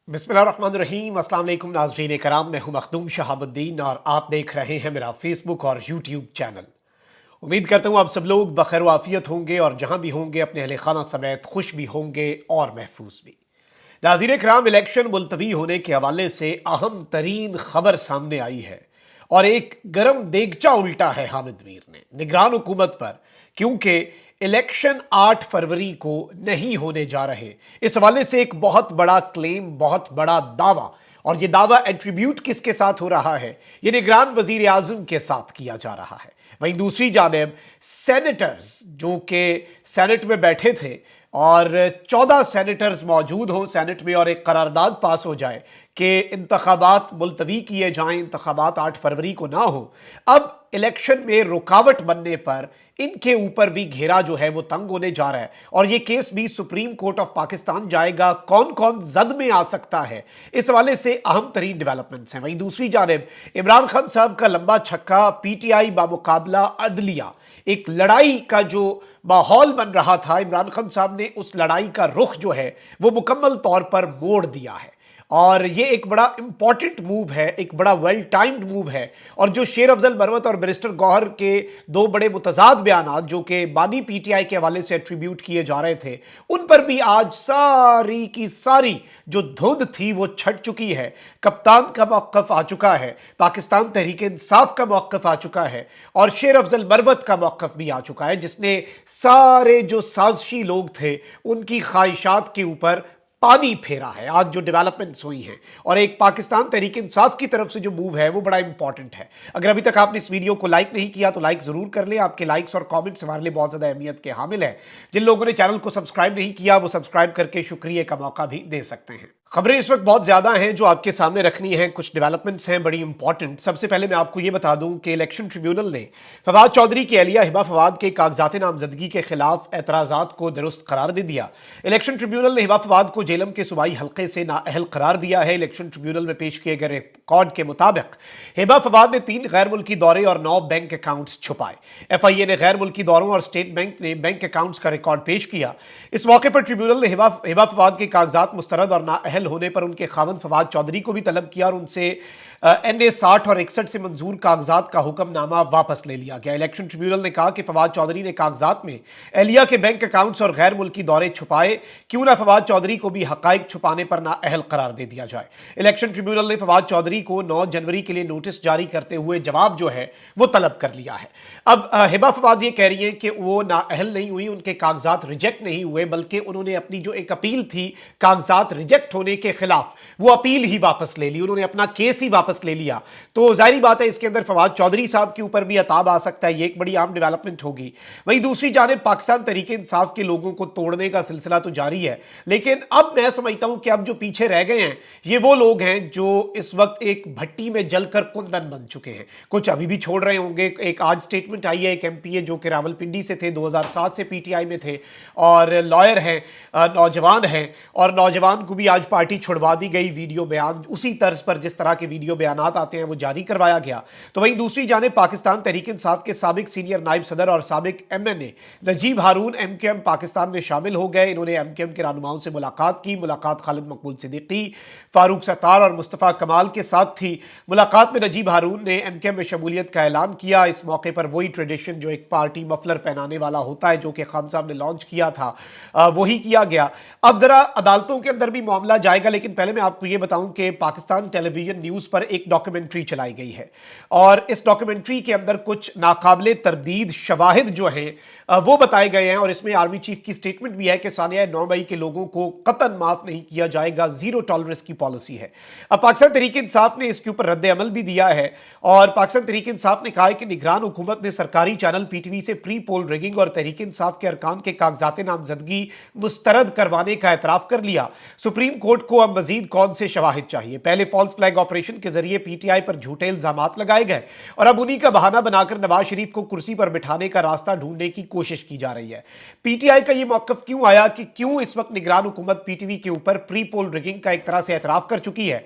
बिस्मिल्लाहिर्रहमानिर्रहीम। अस्सलाम वालेकुम नाज़रीन कराम, मैं हूं मखदूम शहाबुद्दीन और आप देख रहे हैं मेरा फेसबुक और यूट्यूब चैनल। उम्मीद करता हूं आप सब लोग बखैर वाफियत होंगे और जहां भी होंगे अपने अहले खाना समेत खुश भी होंगे और महफूज भी। नाज़रीन कराम, इलेक्शन मुलतवी होने के हवाले से अहम तरीन खबर सामने आई है और एक गर्म देगचा उल्टा है हामिद मीर ने निगरान हुकूमत पर, क्योंकि इलेक्शन 8 फरवरी को नहीं होने जा रहे। इस हवाले से एक बहुत बड़ा क्लेम, बहुत बड़ा दावा, और ये दावा एट्रीब्यूट किसके साथ हो रहा है? ये निगरान वजीर आजम के साथ किया जा रहा है। वहीं दूसरी जानेब सेनेटर्स जो कि सेनेट में बैठे थे और 14 सेनेटर्स मौजूद हों सेनेट में और एक करारदाद पास हो जाए कि इंतखाबात मुलतवी किए जाएं, इंतखाबात 8 फरवरी को ना हो। अब इलेक्शन में रुकावट बनने पर इनके ऊपर भी घेरा जो है वो तंग होने जा रहा है और ये केस भी सुप्रीम कोर्ट ऑफ पाकिस्तान जाएगा। कौन कौन जद में आ सकता है, इस हवाले से अहम तरीन डेवलपमेंट्स हैं। वहीं दूसरी जानिब इमरान खान साहब का लंबा छक्का, पीटीआई बामुकाबला अदलिया, एक लड़ाई का जो माहौल बन रहा था, इमरान खान साहब ने उस लड़ाई का रुख जो है वो मुकम्मल तौर पर मोड़ दिया है और ये एक बड़ा इंपॉर्टेंट मूव है, एक बड़ा वेल टाइम्ड मूव है। और जो शेर अफजल मरवत और बैरिस्टर गौहर के दो बड़े मुतजाद बयान जो कि बानी पीटीआई के हवाले से एट्रीब्यूट किए जा रहे थे, उन पर भी आज सारी की सारी जो धुंध थी वो छट चुकी है। कप्तान का मौक़िफ़ आ चुका है, पाकिस्तान तहरीक इंसाफ का मौक़िफ़ आ चुका है और शेर अफजल मरवत का मौक़िफ़ भी आ चुका है, जिसने सारे जो साजिशी लोग थे उनकी ख्वाहिशात के ऊपर पानी फेरा है। आज जो डेवलपमेंट्स हुई हैं और एक पाकिस्तान तहरीक इंसाफ की तरफ से जो मूव है वो बड़ा इंपॉर्टेंट है। अगर अभी तक आपने इस वीडियो को लाइक नहीं किया तो लाइक जरूर कर ले। आपके लाइक्स और कमेंट्स हमारे लिए बहुत ज्यादा अहमियत के हामिल है। जिन लोगों ने चैनल को सब्सक्राइब नहीं किया वो सब्सक्राइब करके शुक्रिया का मौका भी दे सकते हैं। खबरें इस वक्त बहुत ज्यादा हैं जो आपके सामने रखनी है, कुछ डेवलपमेंट्स हैं बड़ी इंपॉर्टेंट। सबसे पहले मैं आपको ये बता दूं कि इलेक्शन ट्रिब्यूनल ने फवाद चौधरी की अहलिया हिबा फवाद के कागजात नामजदगी के खिलाफ एतराजात को दुरुस्त करार दे दिया। इलेक्शन ट्रिब्यूनल ने हिबा फवाद को जेलम के सूबाई हल्के से नाअहल करार दिया है। इलेक्शन ट्रिब्यूनल में पेश किए गए रिकॉर्ड के मुताबिक हिबा फवाद ने 3 गैर मुल्की दौरे और 9 बैंक अकाउंट्स छुपाए। एफआईए ने गैर मुल्की दौरों और स्टेट बैंक ने बैंक अकाउंट्स का रिकॉर्ड पेश किया। इस मौके पर ट्रिब्यूनल ने हिबा फवाद के कागजात मुस्तरद और नाअहल होने पर उनके खावंद फवाद चौधरी को भी तलब किया और उनसे NA 60 और 61 से मंजूर कागजात का हुक्मनामा वापस ले लिया गया। इलेक्शन ट्रिब्यूनल ने कहा कि फवाद चौधरी ने कागजात में एहलिया के बैंक अकाउंट्स और गैर मुल्की दौरे छुपाए, क्यों ना फवाद चौधरी को भी हकाइक छुपाने पर नाअहल करार दे दिया जाए। इलेक्शन ट्रिब्यूनल ने फवाद चौधरी को 9 जनवरी के लिए नोटिस जारी करते हुए जवाब जो है वो तलब कर लिया है। अब हिबा फवाद ये कह रही है कि वो नाअहल नहीं हुई, उनके कागजात रिजेक्ट नहीं हुए, बल्कि उन्होंने अपनी जो एक अपील थी कागजात रिजेक्ट होने के खिलाफ, वो अपील ही वापस ले ली, उन्होंने अपना केस ही वापस ले लिया। तो जाहिर बात है इसके अंदर फवाद चौधरी साहब के ऊपर भी अताब आ सकता है, ये एक बड़ी आम डेवलपमेंट होगी। वहीं दूसरी जानिब पाकिस्तान तहरीक इंसाफ के लोगों को तोड़ने का सिलसिला तो जारी है, लेकिन अब मैं समझता हूं कि अब जो पीछे रह गए हैं ये वो लोग हैं जो इस वक्त एक भट्टी में जलकर कुंदन बन चुके हैं। कुछ अभी भी छोड़ रहे होंगे। एक आज स्टेटमेंट आई है एक एमपीए जो कि रावलपिंडी से थे, 2007 से पीटीआई में थे और लॉयर हैं, नौजवान हैं, और नौजवान को भी आज पार्टी छुड़वा दी गई। वीडियो बयान उसी तर्ज पर जिस तरह के वीडियो बयानात आते हैं वो जारी करवाया गया। तो वहीं दूसरी जानिब पाकिस्तान तहरीक इंसाफ के साबिक सीनियर नायब सदर और साबिक MNA नजीब हारून MKM पाकिस्तान में शामिल हो गए। इन्होंने MKM के रहनुमाओं से मुलाकात की। मुलाकात खालिद मकबूल सिद्दीकी, फारूक सत्तार और मुस्तफ़ा कमाल के साथ थी। मुलाकात में नजीब हारून ने MKM में शमूलियत का ऐलान किया। इस मौके पर वही ट्रेडिशन जो एक पार्टी मफलर पहनाने वाला होता है जो कि खान साहब ने लॉन्च किया था, वही किया गया। अब जरा अदालतों के अंदर भी मामला जाएगा, लेकिन पहले मैं आपको यह बताऊं कि पाकिस्तान टेलीविजन न्यूज़ पर एक डॉक्यूमेंट्री चलाई गई है और इस डॉक्यूमेंट्री के अंदर कुछ नाकाबिले तरदीद शवाहिद जो हैं वो बताए गए हैं और इसमें आर्मी चीफ की स्टेटमेंट भी है कि सानिया 9 मई के लोगों को कतन माफ नहीं किया जाएगा, जीरो टॉलरेंस की पॉलिसी है। अब पाकिस्तान तहरीक इंसाफ ने इसके ऊपर रद्द अमल भी दिया है और पाकिस्तान तहरीक इंसाफ ने कहा है कि निगरान हुकूमत ने सरकारी चैनल PTV से प्री पोल रिगिंग और तहरीक इंसाफ के अरकान के कागजात नामजदगी मुस्तरद करवाने का एतराफ कर लिया। सुप्रीम कोर्ट को अब मजीद कौन से शवाहिद चाहिए? पहले फॉल्स फ्लैग ऑपरेशन के जरिए PTI पर झूठे इल्जामात लगाए गए और अब उन्हीं का बहाना बनाकर नवाज शरीफ को कुर्सी पर बिठाने का रास्ता ढूंढने की कोशिश की जा रही है। PTI का यह मौकफ क्यों आया कि क्यों इस वक्त निगरान हुकूमत पीटीवी के ऊपर प्री पोल रिगिंग का एक तरह से एतराफ कर चुकी है।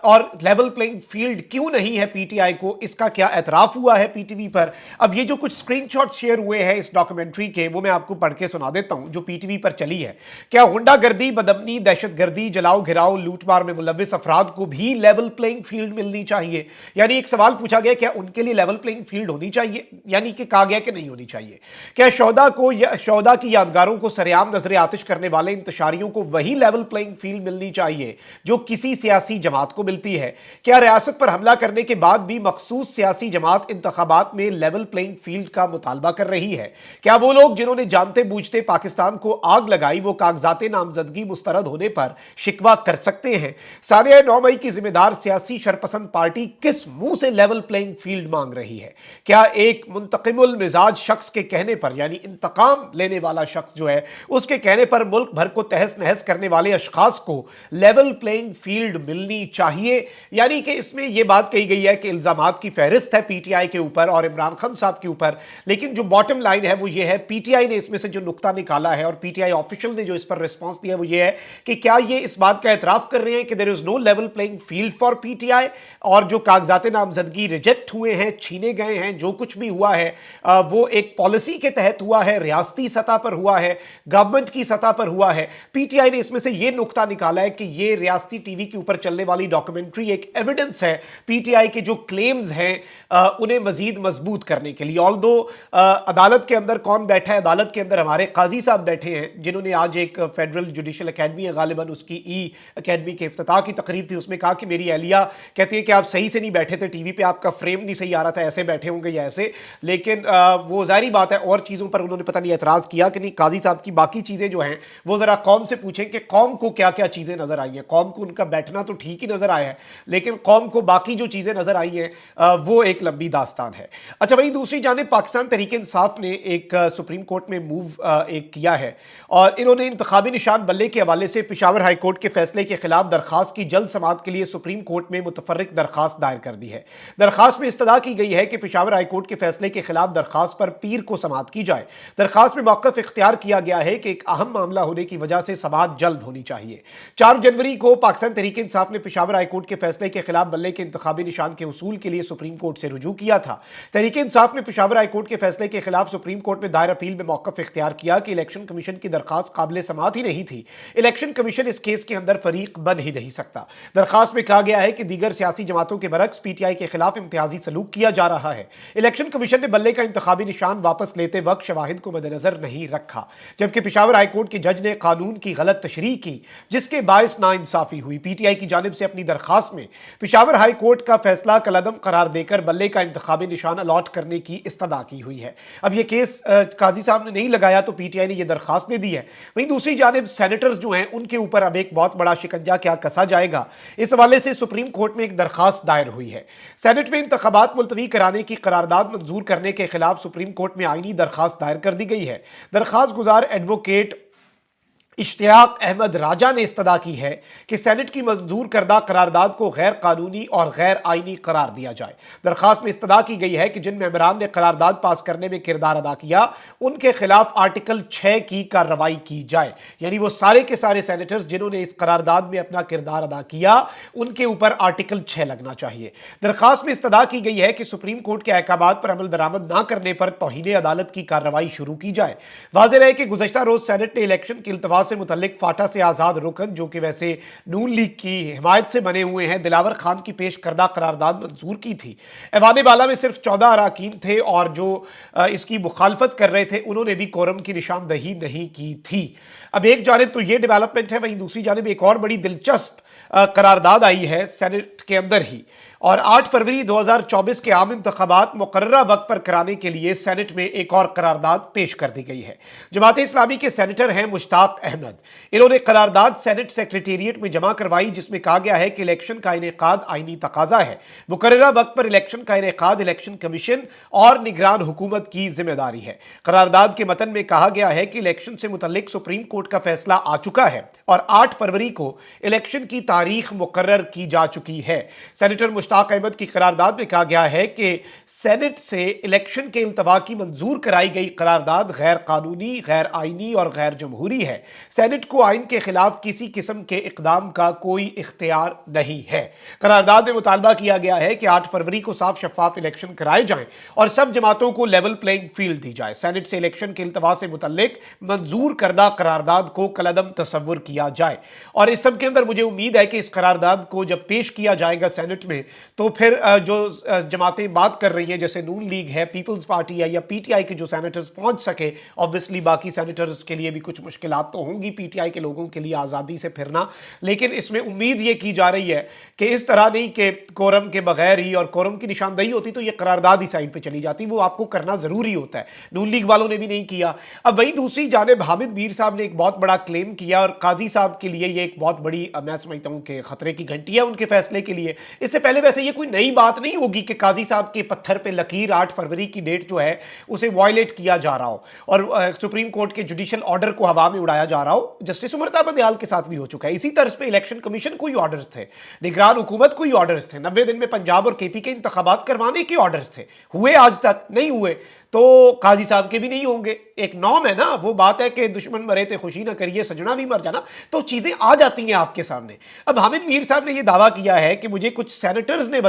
और लेवल प्लेइंग फील्ड क्यों नहीं है पीटीआई को, इसका क्या एतराफ हुआ है पीटीवी पर। अब ये जो कुछ स्क्रीनशॉट शेयर हुए हैं इस डॉक्यूमेंट्री के, वो मैं आपको पढ़ के सुना देता हूं जो पीटीवी पर चली है। क्या गुंडागर्दी, बदअमनी, दहशतगर्दी, जलाओ घिराओ, लूटमार में मुलव्विस अफराद को भी लेवल प्लेइंग फील्ड मिलनी चाहिए? यानी एक सवाल पूछा गया, क्या उनके लिए लेवल प्लेइंग फील्ड होनी चाहिए, यानी कि कहा गया कि नहीं होनी चाहिए। क्या शौदा की यादगारों को सरेआम नजर आतिश करने वाले इंतशारियों को वही लेवल प्लेइंग फील्ड मिलनी चाहिए जो किसी सियासी जमात को मिलती है? क्या रियासत पर हमला करने के बाद भी मखसूस सियासी जमात इंतखाबात में लेवल प्लेइंग फील्ड का मुतालबा कर रही है? क्या वो लोग जिन्होंने जानते बूझते पाकिस्तान को आग लगाई, वो कागजाते नामजदगी मुस्तरद होने पर शिकवा कर सकते हैं? सानिया 9 मई की जिम्मेदार सियासी शरपसंद पार्टी किस मुंह से लेवल प्लेइंग फील्ड मांग रही है? क्या एक मुंतकिमुल मिजाज शख्स के कहने पर, यानी इंतकाम लेने वाला शख्स जो है उसके कहने पर मुल्क भर को तहस नहस करने वाले अशखास को लेवल प्लेइंग फील्ड मिलनी चाहिए? यानी कि इसमें यह बात कही गई है कि इल्जामात की फहरिस्त है पीटीआई के ऊपर और इमरान खान साहब के ऊपर, लेकिन जो बॉटम लाइन है वो ये है, पीटीआई ने इसमें से जो नुक्ता निकाला है और पीटीआई ऑफिशियल ने जो इस पर रिस्पांस दिया वो ये है कि क्या ये इस बात का एतराफ कर रहे हैं कि there is no level playing field for PTI, और जो कागजात नामजदगी रिजेक्ट हुए हैं, छीने गए हैं, जो कुछ भी हुआ है वो एक पॉलिसी के तहत हुआ है, रियासती सतह पर हुआ है, गवर्नमेंट की सतह पर हुआ है। पीटीआई ने इसमें से ये नुक्ता निकाला है कि ये रियासती टीवी के ऊपर चलने वाली डॉक्यूमेंट्री एक एविडेंस है पीटीआई के जो क्लेम्स हैं उन्हें मजीद मजबूत करने के लिए। ऑल्दो अदालत के अंदर कौन बैठा है, अदालत के अंदर हमारे काजी साहब बैठे हैं जिन्होंने आज एक फेडरल जुडिशल एकेडमी है गालिबन, उसकी ई एकेडमी के इफ्तिताह की तकरीब थी, उसमें कहा कि मेरी अहलिया कहती है कि आप सही से नहीं बैठे थे टीवी पे, आपका फ्रेम नहीं सही आ रहा था, ऐसे बैठे होंगे या ऐसे। लेकिन वो जाहिर बात है और चीज़ों पर उन्होंने पता नहीं एतराज़ किया कि नहीं, काजी साहब की बाकी चीज़ें जो हैं वो ज़रा कौम से पूछें कि कौम को क्या क्या चीज़ें नज़र आई हैं। कौम को उनका बैठना तो ठीक ही नज़र आया है, लेकिन कौम को बाकी जो चीज़ें नज़र आई हैं वो एक लंबी दास्तान है। अच्छा, वहीं दूसरी जानिब पाकिस्तान तहरीक इंसाफ ने एक सुप्रीम कोर्ट में मूव एक किया है और इन्होंने इंतखाबी निशान बल्ले के हवाले से पेशावर हाई कोर्ट के फैसले के खिलाफ दरखास्त की जल्द समाअत के लिए सुप्रीम कोर्ट में मुतफर्रिक दरखास्त दायर कर दी है। दरखास्त में इस्तदा की गई है कि पेशावर हाई कोर्ट के फैसले के खिलाफ दरखास्त पर पीर को समाअत की जाए। दरखास्त में मौक़िफ़ इख्तियार किया गया है कि एक अहम मामला होने की वजह से समाअत जल्द होनी चाहिए। 4 जनवरी को पाकिस्तान तहरीक इंसाफ ने पेशावर हाई कोर्ट के फैसले के खिलाफ बल्ले के इंतखाबी निशान के उसूल के लिए सुप्रीम कोर्ट से रुजू किया था। तहरीक इंसाफ ने पेशावर हाई कोर्ट के फैसले के खिलाफ सुप्रीम कोर्ट में दायर अपील में मौक़िफ़ इख्तियार किया कि इलेक्शन कमीशन की दरखास्त काबिल समाअत ही नहीं थी। इलेक्शन कमीशन इस केस के अंदर फरीक बन ही नहीं सकता। दरखास्त में कहा गया है कि दीगर सियासी जमातों के बरक्स पीटीआई के खिलाफ इम्तियाजी सलूक किया जा रहा है। इलेक्शन कमीशन ने बल्ले का इंतखाबी निशान वापस लेते वक्त शवाहिद को मद्देनजर नहीं रखा, जबकि पेशावर हाई कोर्ट के जज ने कानून की गलत तशरीह की जिसके बायस नाइंसाफी हुई। पीटीआई की जानिब से अपनी दरखास्त में पेशावर हाई कोर्ट का फैसला कलअदम करार देकर बल्ले का इंतखाबी निशान अलॉट करने की इस्तदा की हुई है। अब यह केस काजी साहब ने नहीं लगाया तो पीटीआई ने यह दरखास्त दे दी है। वहीं दूसरी जानिब सेनेटर्स जो हैं उनके ऊपर अब एक बहुत बड़ा शिकंजा क्या कसा जाएगा, इस हवाले से सुप्रीम कोर्ट में एक दरखास्त दायर हुई है। सेनेट में इंतखाबात मुलतवी कराने की करारदाद मंजूर करने के खिलाफ सुप्रीम कोर्ट में आईनी दरखास्त दायर कर दी गई है। दरखास्त गुजार एडवोकेट इश्तियाक अहमद राजा ने इस्तदा की है कि सेनेट की मंजूर करदा करारदाद को गैर कानूनी और गैर आईनी करार दिया जाए। दरखास्त में इस्तदा की गई है कि जिन मेंबरान ने करारदाद पास करने में किरदार अदा किया उनके खिलाफ आर्टिकल 6 की कार्रवाई की जाए। यानी वो सारे के सारे सेनेटर्स जिन्होंने इस करारदाद में अपना किरदार अदा किया उनके ऊपर आर्टिकल 6 लगना चाहिए। दरखास्त में इस्तदा की गई है कि सुप्रीम कोर्ट के अहकामात पर अमल दरामद न करने पर तौहीन अदालत की कार्रवाई शुरू की जाए। वाज़ेह रहे कि गुज़श्ता रोज सेनेट ने इलेक्शन के इल्तवा से मुतल्लिक फाटा से आज़ाद रुकन जो कि वैसे नून लीग की हिमायत से बने हुए हैं दिलावर खान की पेश करदा करारदाद मंजूर की थी। ऐवान बाला में सिर्फ 14 अराकीन थे और जो इसकी मुखालफत कर रहे थे उन्होंने भी कोरम की निशानदही नहीं की थी। अब एक जानिब तो ये डेवलपमेंट है, वहीं दूसरी जानिब एक और बड़ी दिलचस्प करारदाद आई है सेनेट के अंदर ही। और 8 फरवरी 2024 के आम इंतखाबात मुकर्ररा वक्त पर कराने के लिए सेनेट में एक और करारदाद पेश कर दी गई है। जमात इस्लामी के सेनेटर हैं मुश्ताक अहमद। इन्होंने करारदाद सेनेट सेक्रेटेरिएट में जमा करवाई जिसमें कहा गया है कि इलेक्शन का इनेकाद आईनी तकाजा है। मुकर्ररा वक्त पर इलेक्शन का इनेकाद इलेक्शन कमीशन और निगरान हुकूमत की जिम्मेदारी है। करारदाद के मतन में कहा गया है कि इलेक्शन से मुतल्लिक सुप्रीम कोर्ट का फैसला आ चुका है और 8 फरवरी को इलेक्शन की तारीख मुकर्रर की जा चुकी है। सेनेटर मुश्ताक अहमद की करारदाद में कहा गया है कि सेनेट से इलेक्शन के इल्तवा की मंजूर कराई गई करारदाद गैर कानूनी, गैर आईनी और गैर जमहूरी है। सेनेट को आइन के खिलाफ किसी किस्म के इकदाम का कोई इख्तियार नहीं है। करारदाद में मुतालबा किया गया है कि 8 फरवरी को साफ शफाफ इलेक्शन कराए जाएं और सब जमातों को लेवल प्लेइंग फील्ड दी जाए। सेनेट से इलेक्शन के इल्तवा से मुतल्लिक मंजूर करदा करारदाद को कलदम तसव्वुर किया जाए। और इस सब के अंदर मुझे उम्मीद है कि इस करारदाद को जब पेश किया जाएगा सेनेट में, तो फिर जो जमातें बात कर रही हैं, जैसे नून लीग है, पीपल्स पार्टी है या पीटीआई के जो सेनेटर्स पहुंच सके, ऑब्वियसली बाकी सेनेटर्स के लिए भी कुछ मुश्किलात तो होंगी, पीटीआई के लोगों के लिए आज़ादी से फिरना, लेकिन इसमें उम्मीद ये की जा रही है कि इस तरह नहीं कि कोरम के बगैर ही, और कोरम की निशानदही होती तो ये करारदाद ही साइड पे चली जाती, वो आपको करना जरूरी होता है। नून लीग वालों ने भी नहीं किया। अब वहीं दूसरी जानिब हामिद मीर साहब ने एक बहुत बड़ा क्लेम किया, और काजी साहब के लिए ये एक बहुत बड़ी, मैं समझता हूं कि खतरे की घंटी है उनके फैसले के लिए। इससे पहले वैसे ये कोई नई बात नहीं होगी कि काजी साहब के पत्थर पे लकीर 8 फरवरी की डेट जो है उसे वायलेट किया जा रहा हो और सुप्रीम कोर्ट के जुडिशियल ऑर्डर को हवा में उड़ाया जा रहा हो। जस्टिस उमर ताब दयाल के साथ भी हो चुका है। इसी तरह पे इलेक्शन कमीशन को ही ऑर्डर्स थे, निगरान हुकूमत को ही ऑर्डर्स थे, 90 दिन में पंजाब और केपी के इंतखाबात करवाने के ऑर्डर्स थे, हुए आज तक नहीं हुए, तो काजी साहब के भी नहीं होंगे। एक नॉर्म है ना, वो बात है कि दुश्मन मरे थे खुशी ना करिए, सजना भी मर जाना, तो चीजें आ जाती हैं आपके सामने। अब हामिद मीर साहब ने यह दावा किया है कि मुझे कुछ सेनेटर्स ने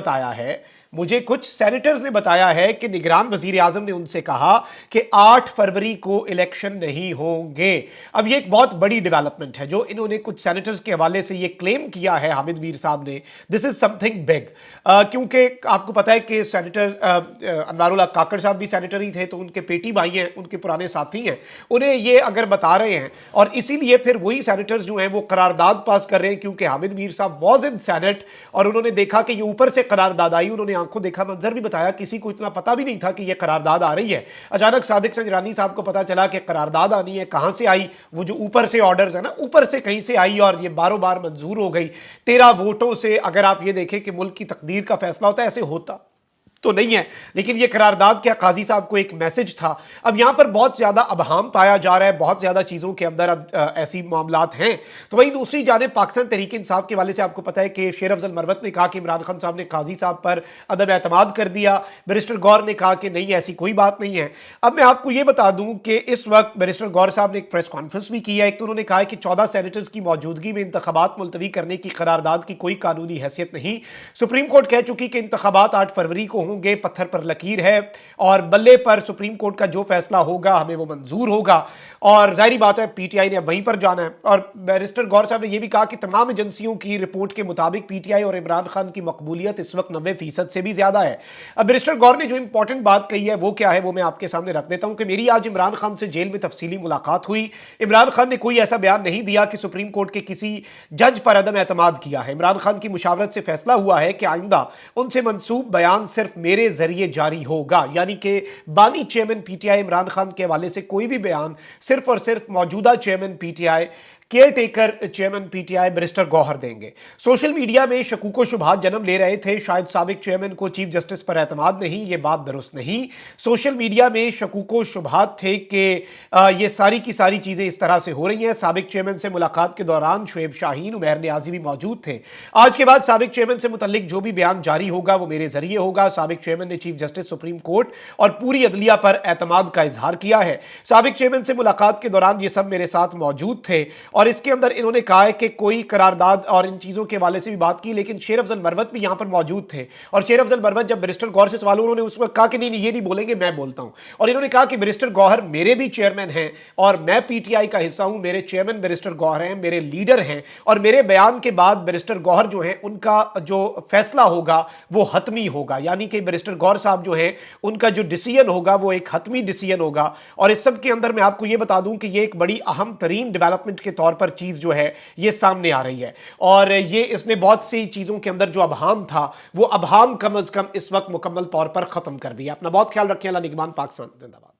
बताया है कि निगरान वजीर आजम ने उनसे कहा कि 8 फरवरी को इलेक्शन नहीं होंगे। अब ये एक बहुत बड़ी डेवलपमेंट है जो इन्होंने कुछ सेनेटर्स के हवाले से ये क्लेम किया है हामिद मीर साहब ने। दिस इज समथिंग बिग, क्योंकि आपको पता है कि सेनेटर अनवारुल्लाह काकड़ साहब भी सेनेटर ही थे, तो उनके पेटी भाई हैं, उनके पुराने साथी हैं, उन्हें ये अगर बता रहे हैं, और इसीलिए फिर वही सेनेटर्स जो हैं वो करारदाद पास कर रहे हैं, क्योंकि हामिद मीर साहब वॉज इन सेनेट और उन्होंने देखा कि ये ऊपर से करारदाद आई, उन्होंने आंखों देखा मंजर भी बताया, किसी को इतना पता भी नहीं था कि ये करारदाद आ रही है। अचानक सादिक संजरानी साहब को पता चला कि करारदाद आनी है, कहां से आई, वो जो ऊपर से ऑर्डर्स है ना, ऊपर से कहीं से आई और ये बारों बार मंजूर हो गई 13 वोटों से। अगर आप ये देखें कि मुल्क की तकदीर का फैसला होता है, ऐसे होता तो नहीं है, लेकिन ये करारदाद क्या काजी साहब को एक मैसेज था। अब यहां पर बहुत ज्यादा अबहाम पाया जा रहा है, बहुत ज्यादा चीजों के अंदर अब ऐसी मामलात हैं। तो वहीं दूसरी जानिब पाकिस्तान तहरीक इंसाफ के वाले से आपको पता है कि शेर अफजल मरवत ने कहा कि इमरान खान साहब ने काजी साहब पर अदम एतमाद कर दिया। बैरिस्टर गौर ने कहा कि नहीं, ऐसी कोई बात नहीं है। अब मैं आपको ये बता दूं कि इस वक्त बैरिस्टर गौर साहब ने एक प्रेस कॉन्फ्रेंस भी की है। एक तो उन्होंने कहा कि 14 सेनेटर्स की मौजूदगी में इंतखाबात मुलतवी करने की करारदाद की कोई कानूनी हैसियत नहीं। सुप्रीम कोर्ट कह चुकी कि इंतखाबात 8 फरवरी को होंगे, पत्थर पर लकीर है, और बल्ले पर सुप्रीम कोर्ट का जो फैसला होगा हमें वो मंजूर होगा। और जाहिर बात है पीटीआई ने वहीं पर जाना है। और बैरिस्टर गौर साहब ने यह भी कहा कि तमाम एजेंसियों की रिपोर्ट के मुताबिक पीटीआई और इमरान खान की मकबूलियत इस वक्त 90% से भी ज्यादा है। अब बैरिस्टर गौर ने जो इंपॉर्टेंट बात कही है वो क्या है, वो मैं आपके सामने रख देता हूं कि मेरी आज इमरान खान से जेल में तफसीली मुलाकात हुई। इमरान खान ने कोई ऐसा बयान नहीं दिया कि सुप्रीम कोर्ट के किसी जज पर अदम एतमाद किया है। इमरान खान की मुशावरत से फैसला हुआ है कि आइंदा उनसे मंसूब बयान सिर्फ मेरे जरिए जारी होगा, यानी कि बानी चेयरमैन पीटीआई इमरान खान के हवाले से कोई भी बयान सिर्फ और सिर्फ मौजूदा chairman PTI, care taker chairman PTI barrister Gohar देंगे। सोशल मीडिया में शकूक शुबहात जन्म ले रहे थे, शायद साबिक चेयरमैन को चीफ जस्टिस पर एतमाद नहीं, ये बात दुरुस्त नहीं। सोशल मीडिया में शकूक शुबहात थे कि ये सारी की सारी चीजें इस तरह से हो रही हैं। साबिक चेयरमैन से मुलाकात के दौरान शुएब शाहीन, उमैर नियाजी भी मौजूद थे। आज के बाद साबिक चेयरमैन से मुतल्लिक जो भी बयान जारी होगा वो मेरे जरिए होगा। साबिक चेयरमैन ने चीफ जस्टिस सुप्रीम कोर्ट और पूरी अदलिया पर एतमाद का इजहार किया है। साबिक चेयरमैन से मुलाकात के दौरान ये सब मेरे साथ मौजूद थे, और इसके अंदर इन्होंने कहा है कि कोई करारदाद और इन चीजों के हवाले से भी बात की, लेकिन शेर अफजल मरवत भी यहां पर मौजूद थे। और शेर अफजल मरवत जब बैरिस्टर गौहर से सवाल, उन्होंने उस वक्त कहा कि नहीं ये नहीं बोलेंगे, मैं बोलता हूं। और इन्होंने कहा कि बैरिस्टर गौहर मेरे भी चेयरमैन हैं और मैं पीटीआई का हिस्सा हूं, मेरे चेयरमैन बैरिस्टर गौहर हैं, मेरे लीडर हैं, और मेरे बयान के बाद बैरिस्टर गौहर जो है उनका जो फैसला होगा वो हतमी होगा, यानी कि बैरिस्टर गौहर साहब जो है उनका जो डिसीजन होगा वो एक हतमी डिसीजन होगा। और इस सब के अंदर मैं आपको ये बता दूं कि ये एक बड़ी अहम तरीन डेवलपमेंट के तौर पर चीज जो है ये सामने आ रही है, और ये इसने बहुत सी चीजों के अंदर जो अबहाम था वो अबहाम कम अज कम इस वक्त मुकम्मल तौर पर खत्म कर दिया। अपना बहुत ख्याल रखें। अल्लाह निगहबान। पाकिस्तान जिंदाबाद।